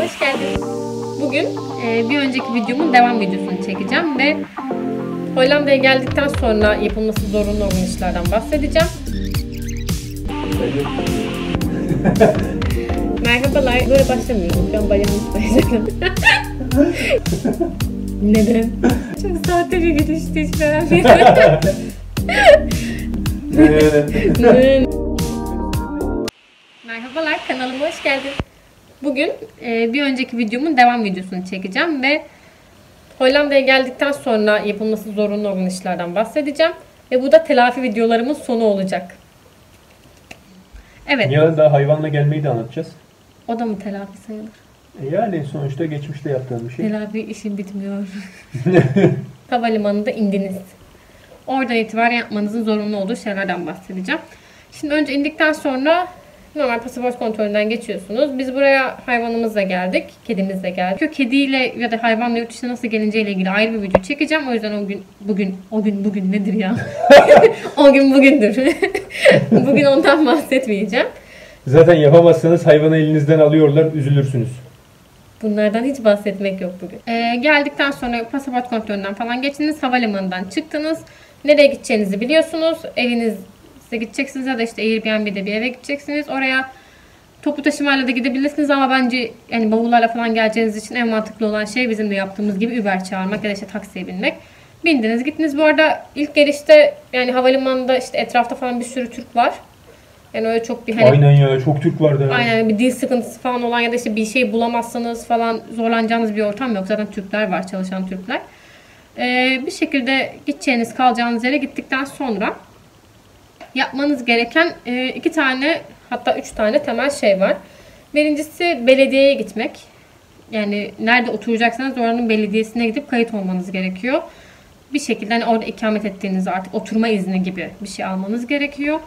hoş geldin. Bugün bir önceki videomun devam videosunu çekeceğim ve Hollanda'ya geldikten sonra yapılması zorunlu olan işlerden bahsedeceğim. Merhabalar, böyle başlamıyorum. Ben bayağı mutluyum. Neden? Çok sahte bir girişti hiç beğenmedim. Merhabalar, kanalıma hoş geldin. Bugün bir önceki videomun devam videosunu çekeceğim ve Hollanda'ya geldikten sonra yapılması zorunlu olan işlerden bahsedeceğim. Ve bu da telafi videolarımın sonu olacak. Evet. Yarın da hayvanla gelmeyi de anlatacağız. O da mı telafi sayılır? Yani sonuçta geçmişte yaptığım bir şey. Telafi işim bitmiyor. Havalimanında indiniz. Oradan itibaren yapmanızın zorunlu olduğu şeylerden bahsedeceğim. Şimdi önce indikten sonra normal pasaport kontrolünden geçiyorsunuz. Biz buraya hayvanımızla geldik. Kedimizle geldik. Kediyle ya da hayvanla yurt dışına nasıl geleceğiyle ilgili ayrı bir video çekeceğim. O yüzden bugün nedir ya? O gün bugündür. Bugün ondan bahsetmeyeceğim. Zaten yapamazsanız hayvanı elinizden alıyorlar, üzülürsünüz. Bunlardan hiç bahsetmek yok bugün. Geldikten sonra pasaport kontrolünden falan geçtiniz. Havalimanından çıktınız. Nereye gideceğinizi biliyorsunuz. Evinize gideceksiniz ya da işte Airbnb'de bir eve gideceksiniz. Oraya toplu taşımayla da gidebilirsiniz ama bence yani bavullarla falan geleceğiniz için en mantıklı olan şey bizim de yaptığımız gibi Uber çağırmak ya da işte taksiye binmek. Bindiniz gittiniz. Bu arada ilk gelişte yani havalimanında işte etrafta falan bir sürü Türk var. Yani öyle çok bir hani... Aynen ya, çok Türk vardı. Aynen, bir dil sıkıntısı falan olan ya da işte bir şey bulamazsanız falan zorlanacağınız bir ortam yok. Zaten Türkler var, çalışan Türkler. Bir şekilde gideceğiniz, kalacağınız yere gittikten sonra yapmanız gereken 2 tane hatta 3 tane temel şey var. Birincisi belediyeye gitmek. Yani nerede oturacaksanız oranın belediyesine gidip kayıt olmanız gerekiyor. Bir şekilde hani orada ikamet ettiğiniz artık oturma izni gibi bir şey almanız gerekiyor.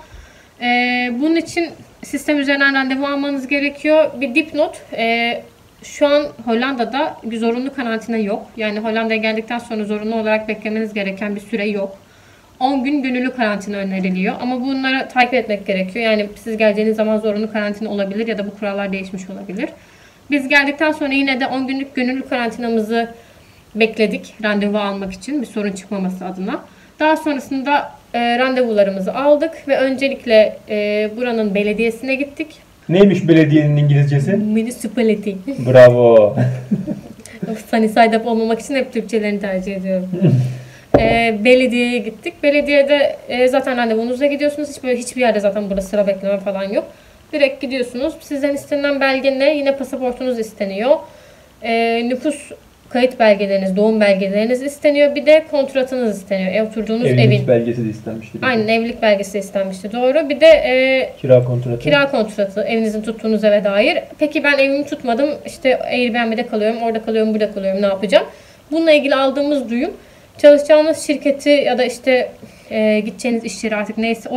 Bunun için sistem üzerinden randevu almanız gerekiyor. Bir dipnot, şu an Hollanda'da zorunlu karantina yok. Yani Hollanda'ya geldikten sonra zorunlu olarak beklemeniz gereken bir süre yok. 10 gün gönüllü karantina öneriliyor. Ama bunları takip etmek gerekiyor. Yani siz geleceğiniz zaman zorunlu karantina olabilir ya da bu kurallar değişmiş olabilir. Biz geldikten sonra yine de 10 günlük gönüllü karantinamızı bekledik randevu almak için bir sorun çıkmaması adına. Daha sonrasında randevularımızı aldık ve öncelikle buranın belediyesine gittik. Neymiş belediyenin İngilizcesi? Municipality. Bravo. Sunny side up olmamak için hep Türkçelerini tercih ediyorum. Belediyeye gittik. Belediyede zaten randevunuzla gidiyorsunuz. Hiçbir yerde zaten burada sıra bekleme falan yok. Direkt gidiyorsunuz. Sizden istenilen belge ne? Yine pasaportunuz isteniyor. Nüfus kayıt belgeleriniz, doğum belgeleriniz isteniyor. Bir de kontratınız isteniyor. Oturduğunuz evlilik belgesi de istenmişti. Aynen, evlilik belgesi de istenmişti. Doğru. Bir de kira kontratı. Kira kontratı. Evinizin tuttuğunuz eve dair. Peki ben evimi tutmadım. İşte Airbnb'de kalıyorum. Orada kalıyorum. Burada kalıyorum. Ne yapacağım? Bununla ilgili aldığımız duyum çalışacağınız şirketi ya da işte gideceğiniz iş yeri artık neyse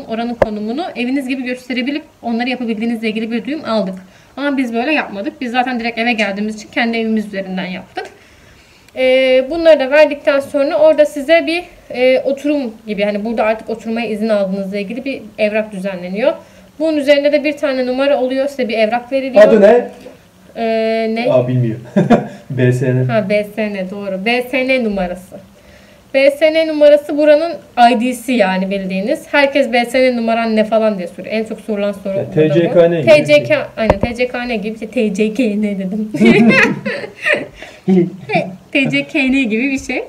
oranın konumunu eviniz gibi gösterebilip onları yapabildiğinizle ilgili bir duyum aldık. Ama biz böyle yapmadık. Biz zaten direkt eve geldiğimiz için kendi evimiz üzerinden yaptık. Bunları da verdikten sonra orada size bir oturum gibi, hani burada artık oturmaya izin aldığınızla ilgili bir evrak düzenleniyor. Bunun üzerinde de bir tane numara oluyor. Size bir evrak veriliyor. Adı ne? Ne? Bilmiyor. BSN. BSN doğru. BSN numarası. BSN numarası buranın ID'si yani bildiğiniz. Herkes BSN numaran ne falan diye soruyor. En çok sorulan soru bu. TCKN gibi. Aynen TCKN gibi. TCKN dedim. TCKN gibi bir şey.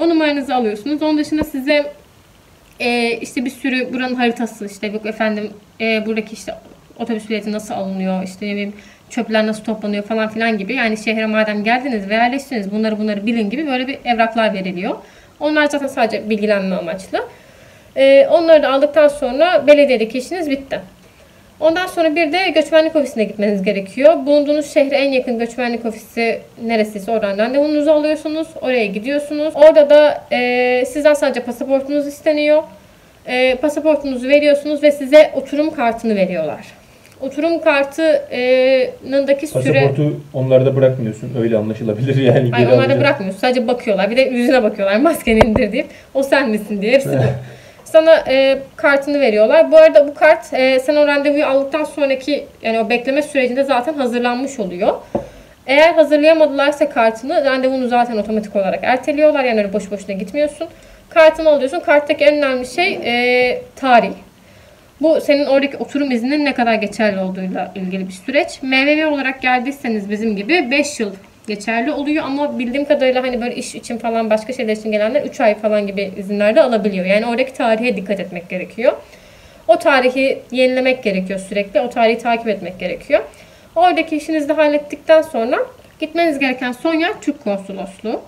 O numaranızı alıyorsunuz. Onun dışında size işte bir sürü buranın haritası, işte yok efendim buradaki işte otobüs bileti nasıl alınıyor, işte ne bileyim çöpler nasıl toplanıyor falan filan gibi. Yani şehre madem geldiniz ve yerleştiniz bunları bilin gibi böyle bir evraklar veriliyor. Onlar zaten sadece bilgilenme amaçlı. Onları da aldıktan sonra belediyedeki işiniz bitti. Ondan sonra bir de göçmenlik ofisine gitmeniz gerekiyor. Bulunduğunuz şehre en yakın göçmenlik ofisi neresiyse oradan randevunuzu alıyorsunuz. Oraya gidiyorsunuz. Orada da sizden sadece pasaportunuz isteniyor. Pasaportunuzu veriyorsunuz ve size oturum kartını veriyorlar. Oturum kartınındaki süre... Pasaportu onlarda bırakmıyorsun. Öyle anlaşılabilir yani. Hayır, onlarda bırakmıyorsun. Sadece bakıyorlar. Bir de yüzüne bakıyorlar. Maskeni indir deyip o sen misin diye. Hepsi bu. Sana kartını veriyorlar. Bu arada bu kart sen o randevuyu aldıktan sonraki yani o bekleme sürecinde zaten hazırlanmış oluyor. Eğer hazırlayamadılarsa kartını, randevunu zaten otomatik olarak erteliyorlar. Yani öyle boş boşuna gitmiyorsun. Kartını alıyorsun. Karttaki en önemli şey tarih. Bu senin oradaki oturum izninin ne kadar geçerli olduğuyla ilgili bir süreç. MVV olarak geldiyseniz bizim gibi 5 yıl geçerli oluyor ama bildiğim kadarıyla hani böyle iş için falan başka şeyler için gelenler 3 ay falan gibi izinler de alabiliyor. Yani oradaki tarihe dikkat etmek gerekiyor. O tarihi yenilemek gerekiyor sürekli. O tarihi takip etmek gerekiyor. Oradaki işinizi de hallettikten sonra gitmeniz gereken son yer Türk Konsolosluğu.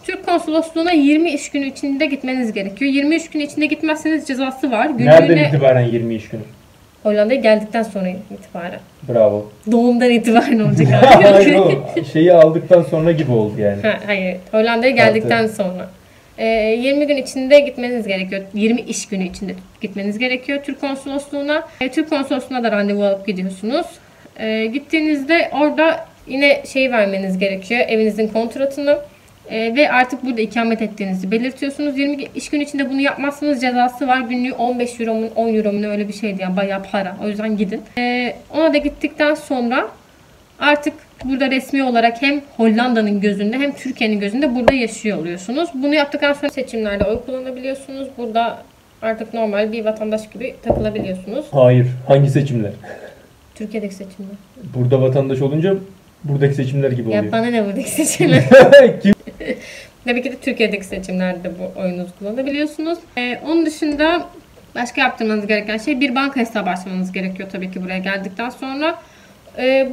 Türk Konsolosluğu'na 20 iş günü içinde gitmeniz gerekiyor. 23 gün içinde gitmezseniz cezası var. Nereden itibaren 20 iş günü? Hollanda'ya geldikten sonra itibaren. Bravo. Doğumdan itibaren olacak. Hayır o şeyi aldıktan sonra gibi oldu yani. Hayır. Hollanda'ya geldikten sonra. 20 gün içinde gitmeniz gerekiyor. 20 iş günü içinde gitmeniz gerekiyor Türk Konsolosluğu'na. Türk Konsolosluğu'na da randevu alıp gidiyorsunuz. Gittiğinizde orada yine şey vermeniz gerekiyor. Evinizin kontratını. Ve artık burada ikamet ettiğinizi belirtiyorsunuz. 20 iş gün içinde bunu yapmazsanız cezası var. Günlüğü 15 euro mu 10 euro mu öyle bir şeydi yani bayağı para. O yüzden gidin. Ona da gittikten sonra artık burada resmi olarak hem Hollanda'nın gözünde hem Türkiye'nin gözünde burada yaşıyor oluyorsunuz. Bunu yaptıktan sonra seçimlerde oy kullanabiliyorsunuz. Burada artık normal bir vatandaş gibi takılabiliyorsunuz. Hayır. Hangi seçimler? Türkiye'deki seçimler. Burada vatandaş olunca buradaki seçimler gibi oluyor. Ya bana ne buradaki seçimler? Kim? Tabii ki de Türkiye'deki seçimlerde bu oyununuzu kullanabiliyorsunuz. Onun dışında başka yaptırmanız gereken şey bir banka hesabı açmanız gerekiyor tabii ki buraya geldikten sonra.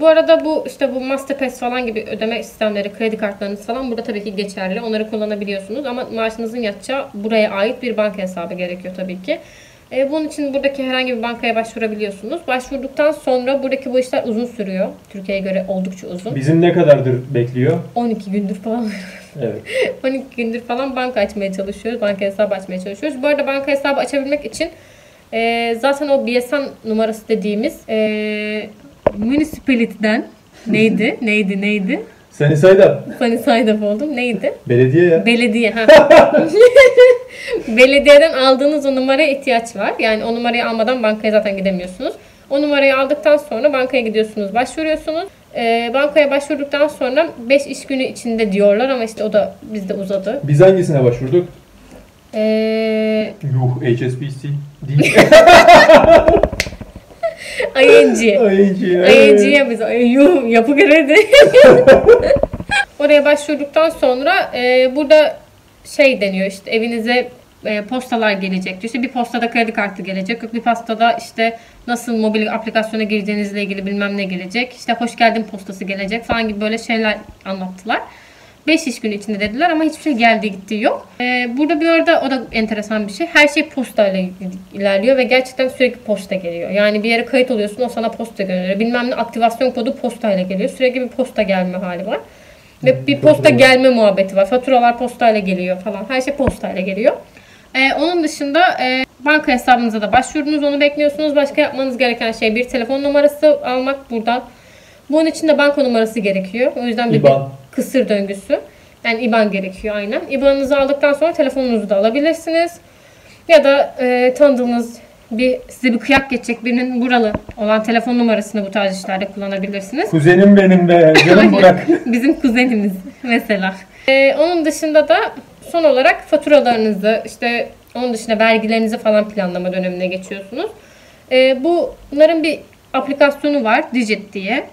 Bu arada bu işte bu Masterpass falan gibi ödeme sistemleri, kredi kartlarınız falan burada tabii ki geçerli. Onları kullanabiliyorsunuz ama maaşınızın yatacağı buraya ait bir banka hesabı gerekiyor tabii ki. Bunun için buradaki herhangi bir bankaya başvurabiliyorsunuz. Başvurduktan sonra buradaki bu işler uzun sürüyor. Türkiye'ye göre oldukça uzun. Bizim ne kadardır bekliyor? 12 gündür falan. Evet. 12 gündür falan banka açmaya çalışıyoruz. Banka hesabı açmaya çalışıyoruz. Bu arada banka hesabı açabilmek için zaten o BSN numarası dediğimiz municipality'den neydi? Seni saydım. Hani saydap oldum. Neydi? Belediye ya. Belediye. Belediyeden aldığınız o numaraya ihtiyaç var. Yani o numarayı almadan bankaya zaten gidemiyorsunuz. O numarayı aldıktan sonra bankaya gidiyorsunuz, başvuruyorsunuz. Bankaya başvurduktan sonra 5 iş günü içinde diyorlar ama işte o da bizde uzadı. Biz hangisine başvurduk? HSBC değil. ING'ye biz yapı kredi. Oraya başvurduktan sonra burada şey deniyor işte evinize postalar gelecek. İşte bir postada kredi kartı gelecek. Yok bir postada işte nasıl mobil aplikasyona gireceğinizle ilgili bilmem ne gelecek. İşte hoş geldin postası gelecek falan gibi böyle şeyler anlattılar. 5 iş günü içinde dediler ama hiçbir şey geldiği gittiği yok. Burada bir arada o da enteresan bir şey. Her şey postayla ilerliyor ve gerçekten sürekli posta geliyor. Yani bir yere kayıt oluyorsun o sana posta gönderiyor. Bilmem ne aktivasyon kodu postayla geliyor. Sürekli bir posta gelme hali var. Ve bir posta gelme muhabbeti var. Faturalar postayla geliyor falan. Her şey postayla geliyor. Onun dışında banka hesabınıza da başvurdunuz. Onu bekliyorsunuz. Başka yapmanız gereken şey bir telefon numarası almak buradan. Bunun için de banka numarası gerekiyor. O yüzden bir kısır döngüsü. Yani IBAN gerekiyor aynen. IBAN'ınızı aldıktan sonra telefonunuzu da alabilirsiniz. Ya da tanıdığınız size bir kıyak geçecek birinin buralı olan telefon numarasını bu tarz işlerde kullanabilirsiniz. Kuzenim benim be. Canım bırak. Bizim kuzenimiz mesela. Onun dışında da son olarak faturalarınızı işte onun dışında vergilerinizi falan planlama dönemine geçiyorsunuz. Bunların bir aplikasyonu var Digit diye.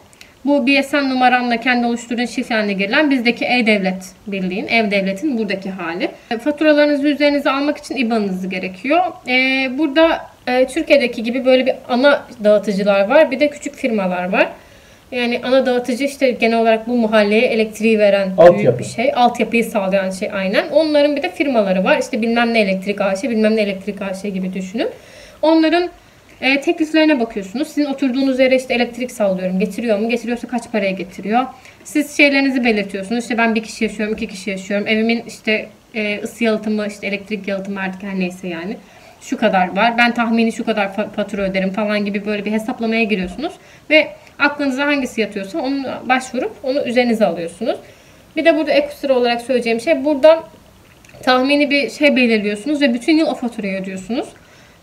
Bu BSN numaranla kendi oluşturduğun şifrenle girilen bizdeki E-Devlet Birliği'nin, E-Devlet'in buradaki hali. Faturalarınızı üzerinize almak için IBAN'ınız gerekiyor. Burada Türkiye'deki gibi böyle bir ana dağıtıcılar var. Bir de küçük firmalar var. Yani ana dağıtıcı işte genel olarak bu mahalleye elektriği veren büyük bir şey. Altyapıyı sağlayan şey aynen. Onların bir de firmaları var. İşte bilmem ne elektrik AŞ, bilmem ne elektrik AŞ gibi düşünün. Onların tekliflerine bakıyorsunuz. Sizin oturduğunuz yere işte elektrik sallıyorum. Getiriyor mu? Getiriyorsa kaç paraya getiriyor? Siz şeylerinizi belirtiyorsunuz. İşte ben bir kişi yaşıyorum, 2 kişi yaşıyorum. Evimin işte ısı yalıtımı, işte elektrik yalıtımı artık her neyse yani. Şu kadar var. Ben tahmini şu kadar fatura öderim falan gibi böyle bir hesaplamaya giriyorsunuz. Ve aklınıza hangisi yatıyorsa onu başvurup onu üzerinize alıyorsunuz. Bir de burada ekstra olarak söyleyeceğim şey burada tahmini bir şey belirliyorsunuz ve bütün yıl o faturayı ödüyorsunuz.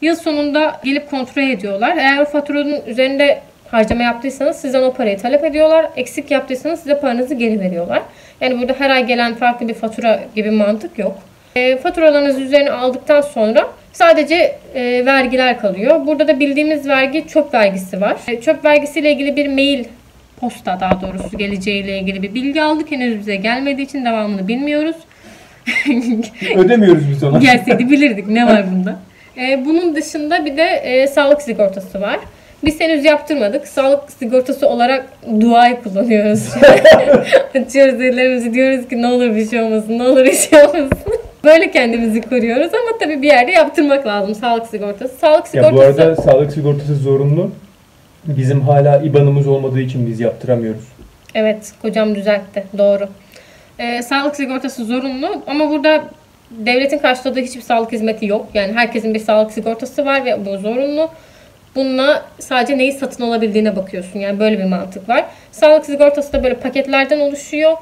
Yıl sonunda gelip kontrol ediyorlar. Eğer o faturanın üzerinde harcama yaptıysanız sizden o parayı talep ediyorlar. Eksik yaptıysanız size paranızı geri veriyorlar. Yani burada her ay gelen farklı bir fatura gibi mantık yok. Faturalarınızı üzerine aldıktan sonra sadece vergiler kalıyor. Burada da bildiğimiz vergi çöp vergisi var. Çöp vergisiyle ilgili bir mail, posta daha doğrusu geleceğiyle ilgili bir bilgi aldık. Henüz bize gelmediği için devamını bilmiyoruz. Ödemiyoruz biz ona. Gelseydi bilirdik ne var bunda. Bunun dışında bir de sağlık sigortası var. Biz henüz yaptırmadık. Sağlık sigortası olarak duayı kullanıyoruz. Açıyoruz ellerimizi, diyoruz ki ne olur bir şey olmasın, ne olur bir şey olmasın. Böyle kendimizi koruyoruz ama tabii bir yerde yaptırmak lazım sağlık sigortası. Sağlık sigortası... Ya bu arada sağlık sigortası zorunlu. Bizim hala IBAN'ımız olmadığı için biz yaptıramıyoruz. Evet, kocam düzeltti. Doğru. Sağlık sigortası zorunlu ama burada devletin karşıladığı hiçbir sağlık hizmeti yok. Yani herkesin bir sağlık sigortası var ve bu zorunlu. Bununla sadece neyi satın alabildiğine bakıyorsun. Yani böyle bir mantık var. Sağlık sigortası da böyle paketlerden oluşuyor.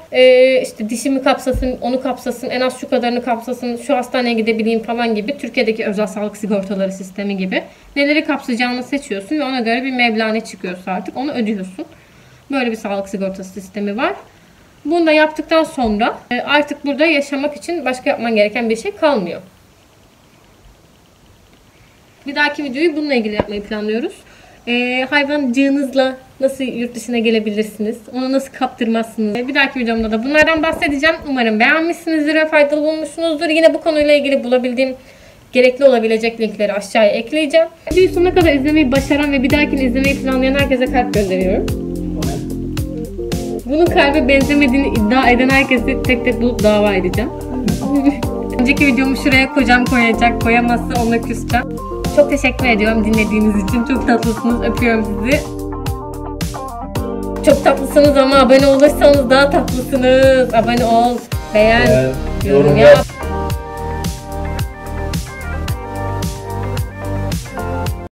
İşte dişimi kapsasın, onu kapsasın, en az şu kadarını kapsasın, şu hastaneye gidebileyim falan gibi. Türkiye'deki özel sağlık sigortaları sistemi gibi. Neleri kapsayacağını seçiyorsun ve ona göre bir meblağ ne çıkıyorsa artık onu ödüyorsun. Böyle bir sağlık sigortası sistemi var. Bunu da yaptıktan sonra artık burada yaşamak için başka yapman gereken bir şey kalmıyor. Bir dahaki videoyu bununla ilgili yapmayı planlıyoruz. Hayvancığınızla nasıl yurt dışına gelebilirsiniz? Onu nasıl kaptırmazsınız? Bir dahaki videomda da bunlardan bahsedeceğim. Umarım beğenmişsinizdir ve faydalı bulmuşsunuzdur. Yine bu konuyla ilgili bulabildiğim gerekli olabilecek linkleri aşağıya ekleyeceğim. Videoyu sonuna kadar izlemeyi başaran ve bir dahakini izlemeyi planlayan herkese kalp gönderiyorum. Bunun kalbe benzemediğini iddia eden herkesi tek tek bulup dava edeceğim. Önceki videomu şuraya kocam koyacak. Koyamazsa onunla küseceğim. Çok teşekkür ediyorum dinlediğiniz için. Çok tatlısınız. Öpüyorum sizi. Çok tatlısınız ama abone olursanız daha tatlısınız. Abone ol, beğen, yorum yap.